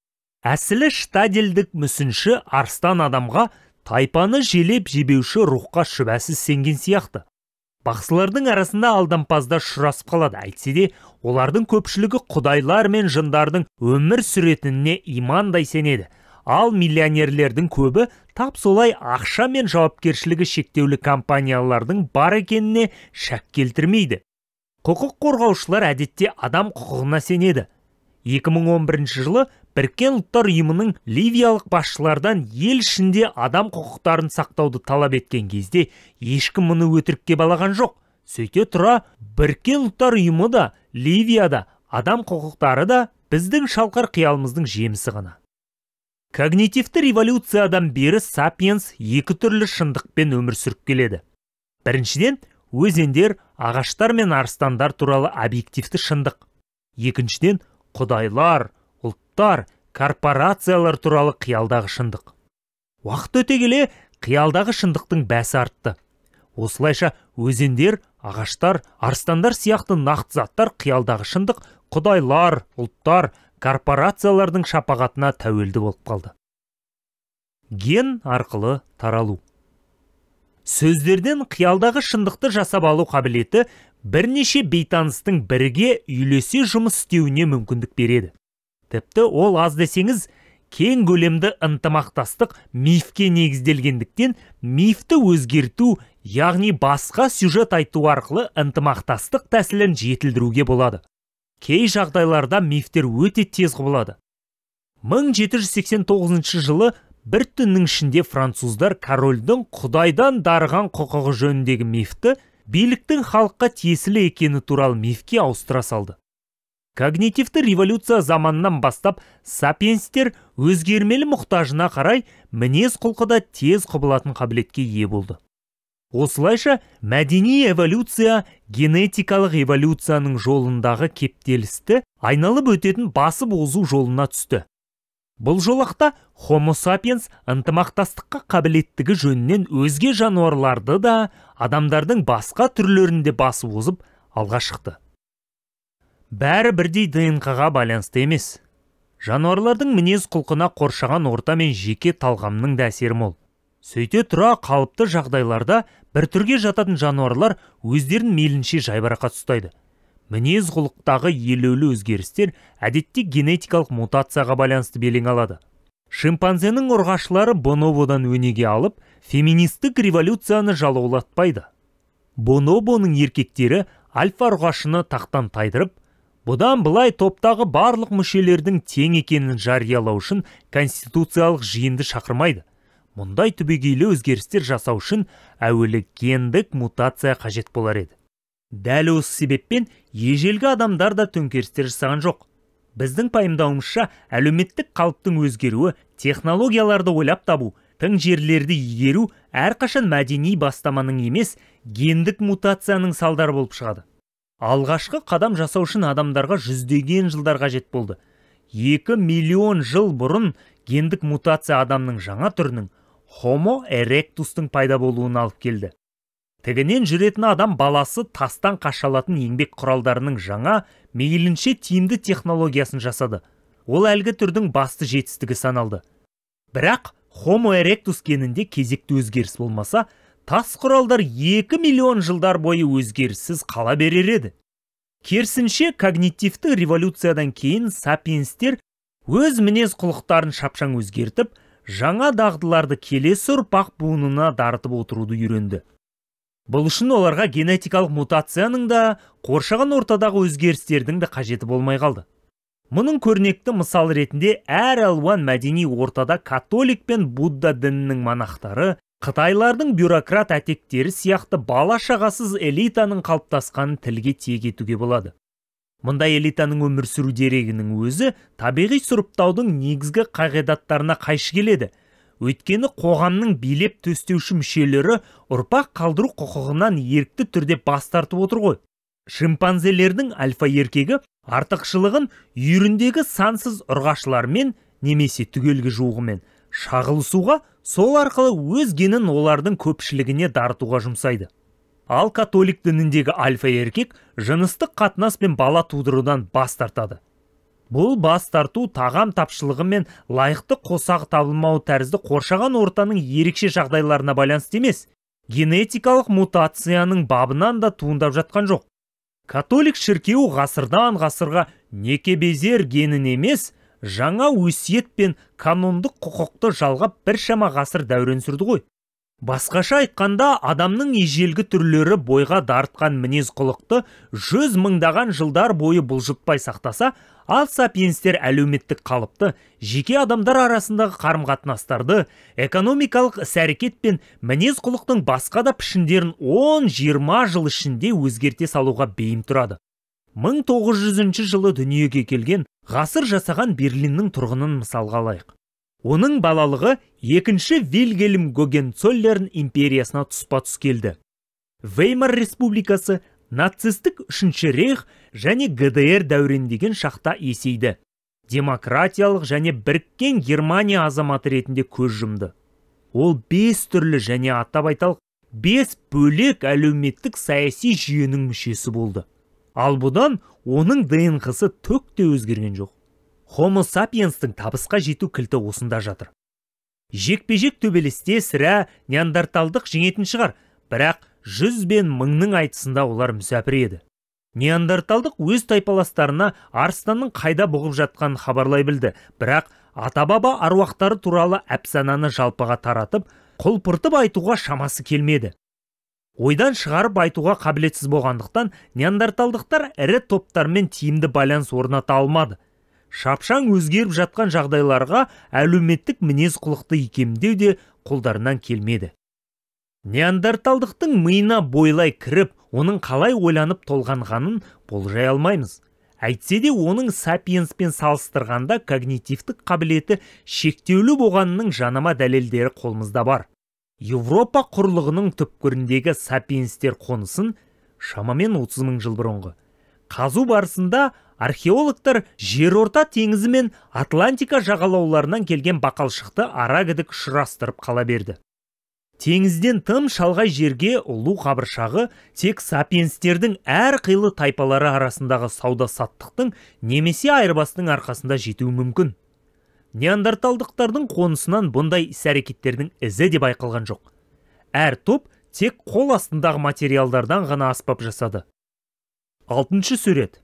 Әсілі штаделдік мүсінші арыстан адамға тайпаны желеп жебеуші рухқа шүбәсіз сенген сияқты. Бақсылардың арасында алдампазда шұрасып қалады. Әйтсе де, олардың көпшілігі құдайлар мен жындардың өмір сүретініне имандай сенеді. Ал миллионерлердің көбі тап солай ақша мен жауапкершілігі шектеулі компаниялардың бар екеніне шәк келтірмейді. Құқық қорғаушылар әдетте адам құқығына сенеді. 2011 жылы Біріккен ұлттар ұйымының ливиялық басшылардан ел ішінде адам құқықтарын сақтауды талап еткен кезде ешкім мұны өтірікке балаған жоқ. Сөйте тұра, Біріккен ұлттар ұйымы да, Ливияда адам құқықтары да біздің шалқар қиялымыздың жемісі ғана. Когнитивті революциядан бері сапиенс екі түрлі шындықпен өмір сүріп келеді. Біріншіден, өзендер, ағаштар мен арыстандар туралы объективті шындық. Екіншіден, құдайлар, ұлттар, корпорациялар туралы қиялдағы шындық. Уақыт өте келе, қиялдағы шындықтың бәсі артты. Осылайша өзендер, ағаштар, арыстандар сияқты нақты заттар қиялдағы шындық, құдайлар, ұлттар, корпорациялардың шапағатына тәуелді болып қалды. Ген арқылы таралу. Сөздерден қиялдағы шындықты жасап алу қабілеті бірнеше бейтаныстың бірге үйлесе жұмыс істеуіне мүмкіндік береді. Тіпті ол аз десеңіз, кең көлемді ынтымақтастық мифке негізделгендіктен мифті өзгерту, яғни басқа сюжет айту арқылы ынтымақтастық тәсілін жетілдіруге болады. Кей жағдайларда мифтер өте тез құбылады. 1789 жылы бір түннің ішінде француздар корольдің құдайдан дарыған құқығы жөніндегі мифті биліктің халыққа тиесілі екені туралы мифке ауыстыра салды. Когнитивті революция заманынан бастап сапиенстер өзгермелі мұқтажына қарай мінез құлқыда тез құбылатын қабілетке ие болды. Осылайша мәдени эволюция генетикалық эволюцияның жолындағы кептелісті айналып өтетін басып озу жолына түсті. Бұл жолақта Homo sapiens ынтымақтастыққа қабілеттігі жөнінен өзге жануарларды да, адамдардың басқа түрлерінде басып озып алға шықты. Бәрі бірдей ДНК-ға байланысты емес. Жануарлардың мінез құлқына қоршаған орта мен жеке талғамның да әсері мол. Сөйте тұра қалыпты жағдайларда бір түрге жататын жануарлар өздерін мейлінше жайбарақат ұстайды. Мінез құлықтағы елеулі өзгерістер әдетте генетикалық мутацияға байланысты белең алады. Шимпанзенің ұрғашылары бонободан өнеге алып, феминистік революцияны жалаулатпайды. Бонобоның еркектері альфа ұрғашыны тақтан тайдырып, бұдан былай топтағы барлық мүшелердің тең екенін жариялау үшін конституциялық жиынды шақырмайды. Мұндай түбегейлі өзгерістер жасау үшін әуелі гендік мутация қажет болар еді. Дәл осы себеппен ежелгі адамдар да төңкерістер жасаған жоқ. Біздің пайымдауымызша әлеуметтік қалыптың өзгеруі, технологияларды ойлап табу, тың жерлерді игеру әрқашан мәдени бастаманың емес, гендік мутацияның салдары болып шығады. Алғашқы қадам жасау үшін адамдарға жүздеген жылдар қажет болды. 2 миллион жыл бұрын гендік мутация адамның жаңа түрінің Homo erectus'тың пайда болуына алып келді. Тігінен жүретін адам баласы тастан қашалатын еңбек құралдарының жаңа, мейлінше тиімді технологиясын жасады. Ол әлгі түрдің басты жетістігі саналды. Бірақ Homo erectus генінде кезекті өзгеріс болмаса, тас құралдар 2 миллион жылдар бойы өзгеріссіз қала берер еді. Керісінше, когнитивті революциядан кейін сапиенстер өз мінез құлықтарын шапшаң өзгертіп, жаңа дағдыларды келесі ұрпақ буынына дарытып отыруды үйренді. Бұл үшін оларға генетикалық мутацияның да, қоршаған ортадағы өзгерістердің де қажеті болмай қалды. Мұның көрнекті мысал ретінде әр алуан мәдени ортада католик пен Будда дінінің монахтары, Қытайлардың бюрократ әтектері сияқты бала шағасыз элитаның қалыптасқанын тілге тиек етуге болады. Мұндай элитаның өмір сүру дерегінің өзі табиғи сұрыптаудың негізгі қағидаттарына қайшы келеді. Өйткені қоғамның билеп төстеуші мүшелері ұрпақ қалдыру құқығынан ерікті түрде бас тартып отыр ғой. Шимпанзелердің альфа еркегі артықшылығын үйіріндегі сансыз ұрғашылармен немесе түгелгі жуғымен шағылысуға, сол арқылы өз генін олардың көпшілігіне дарытуға жұмсайды. Ал католик дініндегі альфа еркек жыныстық қатынас пен бала тудырудан бас тартады. Бұл бас тарту тағам тапшылығы мен лайықты қосағы табылмауы тәрізді қоршаған ортаның ерекше жағдайларына байланысты емес, генетикалық мутацияның бабынан да туындап жатқан жоқ. Католик шіркеуі ғасырдан ғасырға неке безер генін емес, жаңа өсиет пен канондық құқықты жалғап біршама ғасыр дәурен сүрді ғой. Басқаша айтқанда, адамның ежелгі түрлері бойға дарытқан мінез құлықты 100 мыңдаған жылдар бойы бұлжытпай сақтаса, ал сапиенстер әлеуметтік қалыпты, жеке адамдар арасындағы қарым-қатынастарды, экономикалық іс-әрекет пен мінез құлықтың басқа да пішіндерін 10-20 жыл ішінде өзгерте салуға бейім тұрады. 1900 жылы дүниеге келген ғасыр жасаған Берлиннің тұрғынын мысалға алайық. Оның балалығы екінші Вильгельм Гогенцоллерн империясына тұспа-тұс келді. Веймар республикасы нацистік үшінші рейх және ГДР дәурендеген шақта есейді. Демократиялық және біріккен Германия азаматы ретінде көз жұмды. Ол 5 түрлі және атап айталық 5 бөлек әлеуметтік саяси жүйенің мүшесі болды. Ал бұдан оның ДНК-сы түк те өзгерген жоқ. Homo sapiens'тің табысқа жету кілті осында жатыр. Жекпе-жек төбелесте сірә неандерталдық жеңетін шығар, бірақ 100 бен 1000-ның айтысында олар мүсәпір еді. Неандерталдық өз тайпаластарына арыстанның қайда бұғып жатқанын хабарлай білді, бірақ ата-баба аруақтары туралы әпсананы жалпыға таратып, құлпыртып айтуға шамасы келмеді. Ойдан шығарып айтуға қабілетсіз болғандықтан, неандерталдықтар ірі топтармен тиімді байланыс орната алмады. Шапшаң өзгеріп жатқан жағдайларға әлеуметтік мінез құлықты икемдеу де қолдарынан келмеді. Неандерталдықтың миына бойлай кіріп, оның қалай ойланып толғанғанын болжай алмаймыз. Әйтсе де оның сапиенспен салыстырғанда когнитивтік қабілеті шектеулі болғанының жанама дәлелдері қолымызда бар. Европа құрлығының түпкіріндегі сапиенстер қонысын шамамен 30 000 жыл бұрынғы қазу барысында археологтар Жерорта теңізі мен Атлантика жағалауларынан келген бақалшықты арагідік ұшырастырып қала берді. Теңізден тым шалғай жерге ұлу қабыршағы тек сапиенстердің әр қилы тайпалары арасындағы сауда-саттықтың немесе айырбастың арқасында жетуі мүмкін. Неандерталдықтардың қонысынан бұндай іс-әрекеттердің ізі де байқалған жоқ. Әр топ тек қол астындағы материалдардан ғана аспап жасады. 6-шы сурет.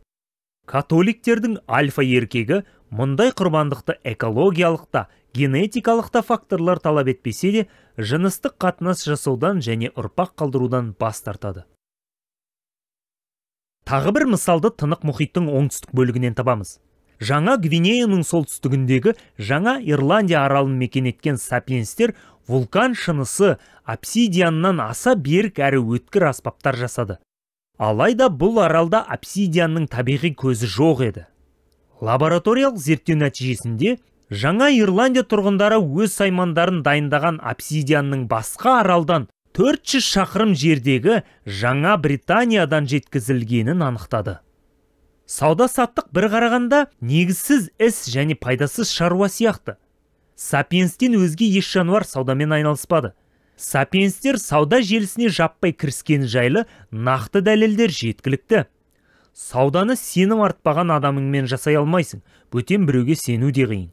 Католиктердің альфа еркегі мұндай құрбандықты экологиялық та, генетикалық та факторлар талап етпесе де, жыныстық қатынас жасаудан және ұрпақ қалдырудан бас тартады. Тағы бір мысалды Тынық мұхиттың оңтүстік бөлігінен табамыз. Жаңа Гвинеяның солтүстігіндегі Жаңа Ирландия аралын мекен еткен сапиенстер вулкан шынысы обсидианнан аса берік әрі өткір аспаптар жасады. Алайда бұл аралда обсидианның табиғи көзі жоқ еді. Лабораториялық зерттеу нәтижесінде Жаңа Ирландия тұрғындары өз саймандарын дайындаған обсидианның басқа аралдан 400 шақырым жердегі Жаңа Британиядан жеткізілгенін анықтады. Сауда-саттық бір қарағанда негізсіз іс және пайдасыз шаруа сияқты. Сапиенстен өзге еш жануар саудамен айналыспады. Сапиенстер сауда желісіне жаппай кіріскені жайлы нақты дәлелдер жеткілікті. Сауданы сенім артпаған адамыңмен жасай алмайсың, бөтен біреуге сену де қиын.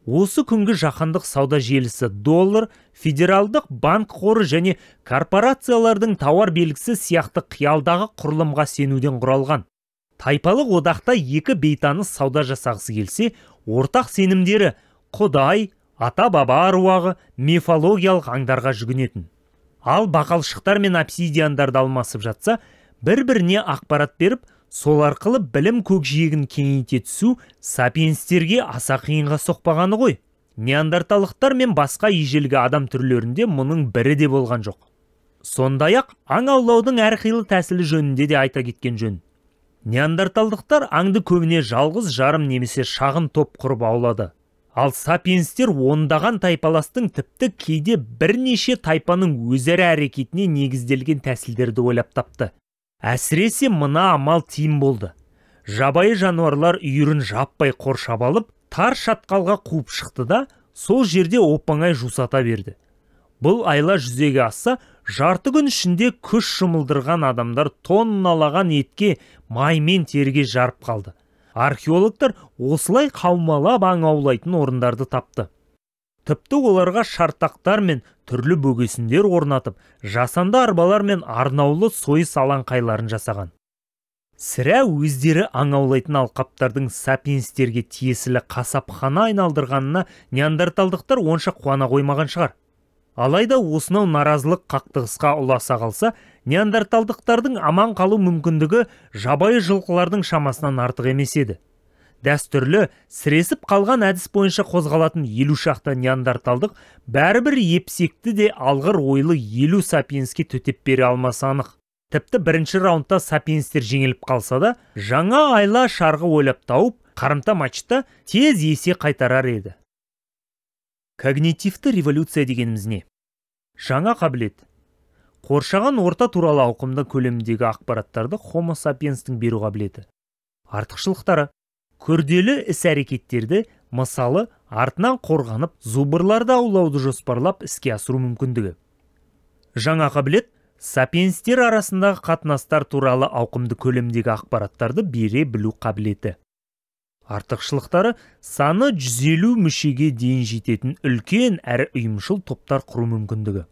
Осы күнгі жаһандық сауда желісі доллар, федералдық банк қоры және корпорациялардың тауар белгісі сияқты қиялдағы құрылымға сенуден құралған. Тайпалық одақта екі бейтаныс сауда жасағысы келсе, ортақ сенімдері Құдай, ата-баба аруағы, мифологиялық аңдарға жүгінетін. Ал бақалшықтар мен обсидиандарды алмасып жатса, бір-біріне ақпарат беріп, сол арқылы білім көкжиегін кеңейте түсу сапиенстерге аса қиынға соқпағаны ғой. Неандерталықтар мен басқа ежелгі адам түрлерінде мұның бірі де болған жоқ. Сондай-ақ аң аулаудың әрқилы тәсілі жөнінде де айта кеткен жөн. Неандерталдықтар аңды көбіне жалғыз жарым немесе шағын топ құрып аулады. Ал сапиенстер ондаған тайпаластың тіпті кейде бірнеше тайпаның өзара әрекетіне негізделген тәсілдерді ойлап тапты. Әсіресе мына амал тиім болды. Жабайы жануарлар үйірін жаппай қоршап алып, тар шатқалға қуып шықты да, сол жерде оп-оңай жусата берді. Бұл айла жүзеге асса, жарты күн ішінде күш жұмылдырған адамдар тонналаған етке, май мен терге жарып қалды. Археологтар осылай қаумалап аң аулайтын орындарды тапты. Тіпті оларға шартақтар мен түрлі бөгесіндер орнатып, жасанды арбалар мен арнаулы сойыс алаңқайларын жасаған. Сірә өздері аң аулайтын алқаптардың сапиенстерге тиесілі қасапхана айналдырғанына неандерталдықтар онша қуана қоймаған шығар. Алайда осынау наразылық қақтығысқа ұласа қалса, неандерталдықтардың аман қалу мүмкіндігі жабайы жылқылардың шамасынан артық емес еді. Дәстүрлі, сіресіп қалған әдіс бойынша қозғалатын 50 шақты неандерталдық бәрібір епсекті де алғыр ойлы 50 сапиенске төтеп бере алмасы анық. Тіпті бірінші раундта сапиенстер жеңіліп қалса да, жаңа айла шарғы ойлап тауып, қарымта матчта тез есе қайтарар еді. Когнитивті революция дегеніміз не? Жаңа қабілет. Қоршаған орта туралы ауқымды көлемдегі ақпараттарды Homo sapienстің беру қабілеті. Артықшылықтары. Күрделі іс-әрекеттерді, мысалы, артынан қорғанып, зубырларды аулауды жоспарлап іске асыру мүмкіндігі. Жаңа қабілет сапиенстер арасындағы қатынастар туралы ауқымды көлемдегі ақпараттарды бере білу қабілеті. Артықшылықтары саны 150 мүшеге дейін жететін үлкен әрі ұйымшыл топтар құру мүмкіндігі.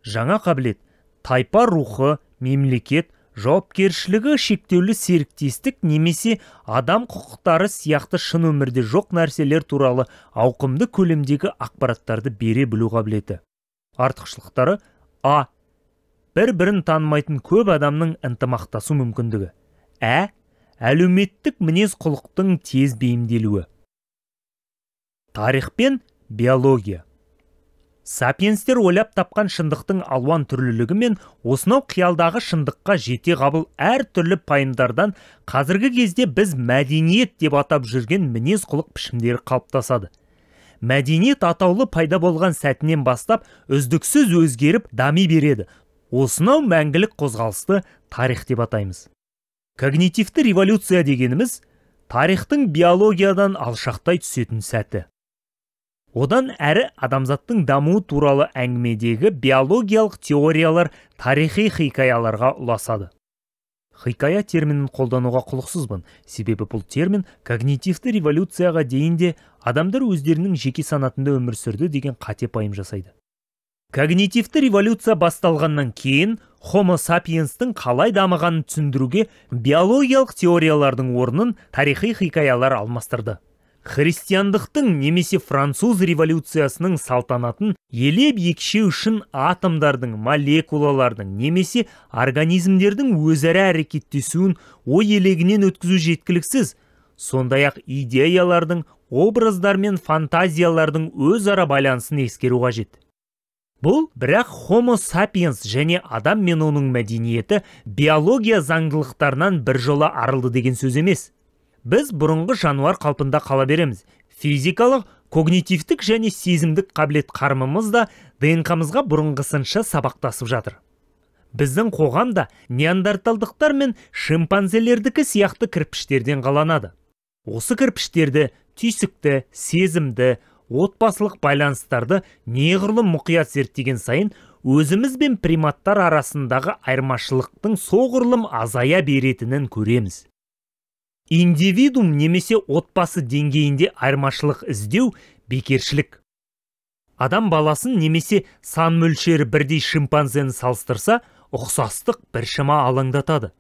Жаңа қабілет тайпа рухы, мемлекет, жауапкершілігі шектеулі серіктестік немесе адам құқықтары сияқты шын өмірде жоқ нәрселер туралы ауқымды көлемдегі ақпараттарды бере білу қабілеті. Артықшылықтары А. Бір-бірін танымайтын көп адамның ынтымақтасу мүмкіндігі. Әлеуметтік мінез құлықтың тез бейімделуі. Тарих пен биология. Сапиенстер ойлап тапқан шындықтың алуан түрлілігі мен осынау қиялдағы шындыққа жете қабыл әр түрлі пайымдардан қазіргі кезде біз мәдениет деп атап жүрген мінез құлық пішімдері қалыптасады. Мәдениет атаулы пайда болған сәтінен бастап үздіксіз өзгеріп дами береді. Осынау мәңгілік қозғалысты тарих деп атаймыз. Когнитивті революция дегеніміз тарихтың биологиядан алшақтай түсетін сәті. Одан әрі адамзаттың дамуы туралы әңгімедегі биологиялық теориялар тарихи хикаяларға ұласады. Хикая терминін қолдануға құлықсызбын, себебі бұл термин когнитивті революцияға дейінде адамдар өздерінің жеке санатында өмір сүрді деген қате пайым жасайды. Когнитивті революция басталғаннан кейін Homo sapiens'тің қалай дамығанын түсіндіруге биологиялық теориялардың орнын тарихи хикаялар алмастырды. Христиандықтың немесе француз революциясының салтанатын елеп екшеу үшін атомдардың, молекулалардың немесе организмдердің өзара әрекеттесуін ой елегінен өткізу жеткіліксіз, сондай-ақ идеялардың, образдар мен фантазиялардың өзара байланысын ескеру қажет. Бұл бірақ Homo sapiens және адам мен оның мәдениеті биология заңдылықтарынан біржола арылды деген сөз емес. Біз бұрынғы жануар қалпында қала береміз. Физикалық, когнитивтік және сезімдік қабілет қарымымыз да ДНК-мызға бұрынғысынша сабақтасып жатыр. Біздің қоғамда неандерталдықтар мен шимпанзелердікі сияқты кірпіштерден қаланады. Осы кірпіштерді түйсікті, сезімді, отбасылық байланыстарды неғұрлым мұқият зерттеген сайын өзіміз бен приматтар арасындағы айырмашылықтың соғұрлым азая беретінін көреміз. Индивидум немесе отбасы деңгейінде айырмашылық іздеу бекершілік. Адам баласын немесе сан мөлшері бірдей шимпанзені салыстырса, ұқсастық біршама алаңдатады.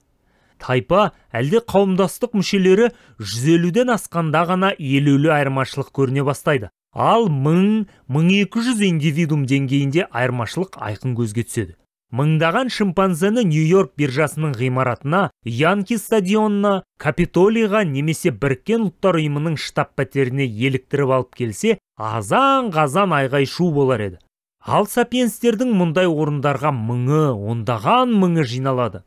Тайпа әлде қауымдастық мүшелері 150-ден асқанда ғана елеулі айырмашылық көріне бастайды. Ал 1000-1200 индивидум деңгейінде айырмашылық айқын көзге түседі. Мыңдаған шимпанзені Нью-Йорк биржасының ғимаратына, Янки стадионына, Капитолийға немесе Біріккен Ұлттар ұйымының штаб-пәтеріне еліктіріп алып келсе, азан-қазан айғай-шу болар еді. Ал сапиенстердің мұндай орындарға ондаған мыңы жиналады.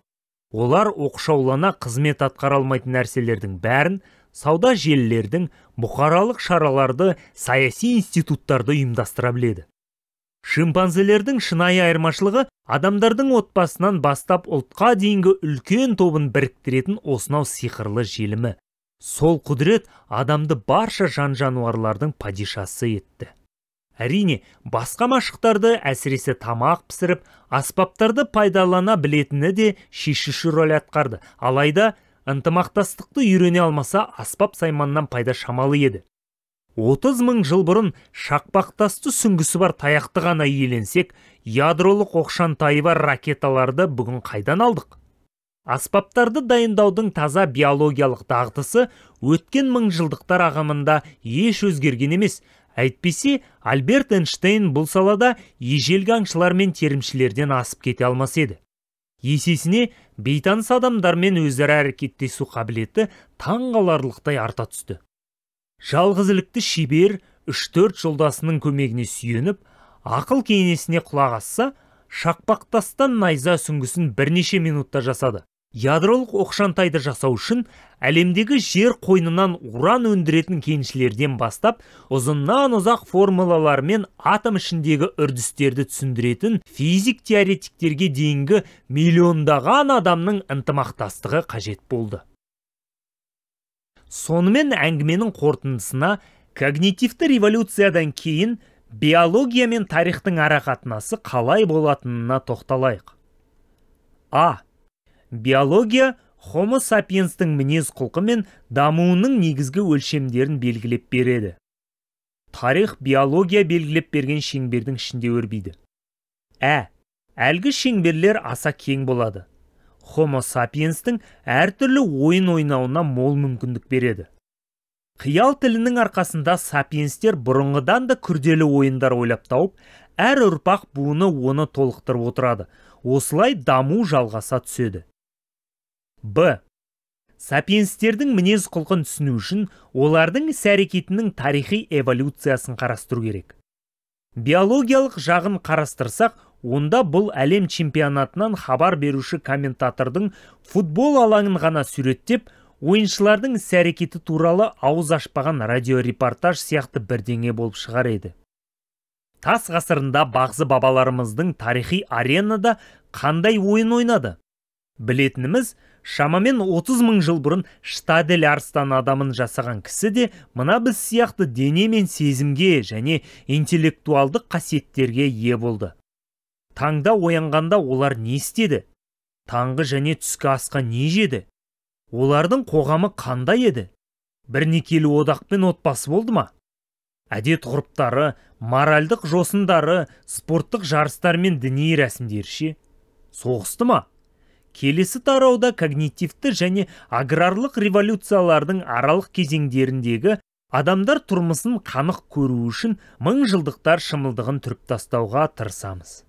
Олар оқшаулана қызмет атқара алмайтын нәрселердің бәрін, сауда желілердің, бұқаралық шараларды, саяси институттарды ұйымдастыра біледі. Шимпанзелердің шынайы айырмашылығы адамдардың отбасынан бастап ұлтқа дейінгі үлкен тобын біріктіретін осынау сиқырлы желімі. Сол құдірет адамды барша жан-жануарлардың падишасы етті. Әрине, басқа машықтарды әсіресе тамақ пісіріп, аспаптарды пайдалана білетіні де шешуші рөл атқарды. Алайда, ынтымақтастықты үйрене алмаса, аспап сайманнан пайда шамалы еді. 30 000 жыл бұрын шақпақтасты сүңгісі бар таяқты ғана иеленсек, ядролық оқшантайы бар ракеталарды бүгін қайдан алдық? Аспаптарды дайындаудың таза биологиялық дағдысы өткен 1000 жылдықтар ағымында еш өзгерген емес, Әйтпесе, Альберт Эйнштейн бұл салада ежелгі аңшылар мен терімшілерден асып кете алмас еді. Есесіне, бейтаныс адамдармен өзара әрекеттесу қабілеті таңғаларлықтай арта түсті. Жалғызілікті шебер 3-4 жолдасының көмегіне сүйеніп, ақыл кеңесіне құлақ асса, шақпақтастан найза сүңгісін бірнеше минутта жасады. Ядролық оқшантайды жасау үшін әлемдегі жер қойнынан уран өндіретін кеншілерден бастап, ұзыннан ұзақ формулалар мен атом ішіндегі үрдістерді түсіндіретін физик теоретиктерге дейінгі миллиондаған адамның ынтымақтастығы қажет болды. Сонымен әңгіменің қорытындысына когнитивті революциядан кейін биология мен тарихтың арақатынасы қалай болатынына тоқталайық. А. Биология Homo sapienстің мінез құлқы мен дамуының негізгі өлшемдерін белгілеп береді. Тарих биология белгілеп берген шеңбердің ішінде өрбиді. Әлгі шеңберлер аса кең болады. Homo sapienстің әртүрлі ойын ойнауына мол мүмкіндік береді. Қиял тілінің арқасында сапиенстер бұрынғыдан да күрделі ойындар ойлап тауып, әр ұрпақ буыны оны толықтырып отырады. Осылай даму жалғаса түседі. Б. Сапиенстердің мінез құлқын түсіну үшін олардың іс-әрекетінің тарихи эволюциясын қарастыру керек. Биологиялық жағын қарастырсақ, онда бұл әлем чемпионатынан хабар беруші комментатордың футбол алаңын ғана суреттеп, ойыншылардың іс-әрекеті туралы ауыз ашпаған радиорепортаж сияқты бірдеңе болып шығар еді. Тас ғасырында бағзы бабаларымыздың тарихи аренада қандай ойын ойнады? Білетініміз, шамамен 30 мың жыл бұрын Штадель арыстан адамын жасаған кісі де мына біз сияқты дене мен сезімге және интеллектуалдық қасиеттерге ие болды. Таңда оянғанда олар не істеді? Таңғы және түскі асқа не жеді? Олардың қоғамы қандай еді? Бір некелі одақ пен отбасы болды ма? Әдет ғұрыптары, моральдық жосындары, спорттық жарыстар мен діни рәсімдері ше? Соғысты ма? Келесі тарауда когнитивті және аграрлық революциялардың аралық кезеңдеріндегі адамдар тұрмысын қанық көру үшін мың жылдықтар шымылдығын түріп тастауға тырысамыз.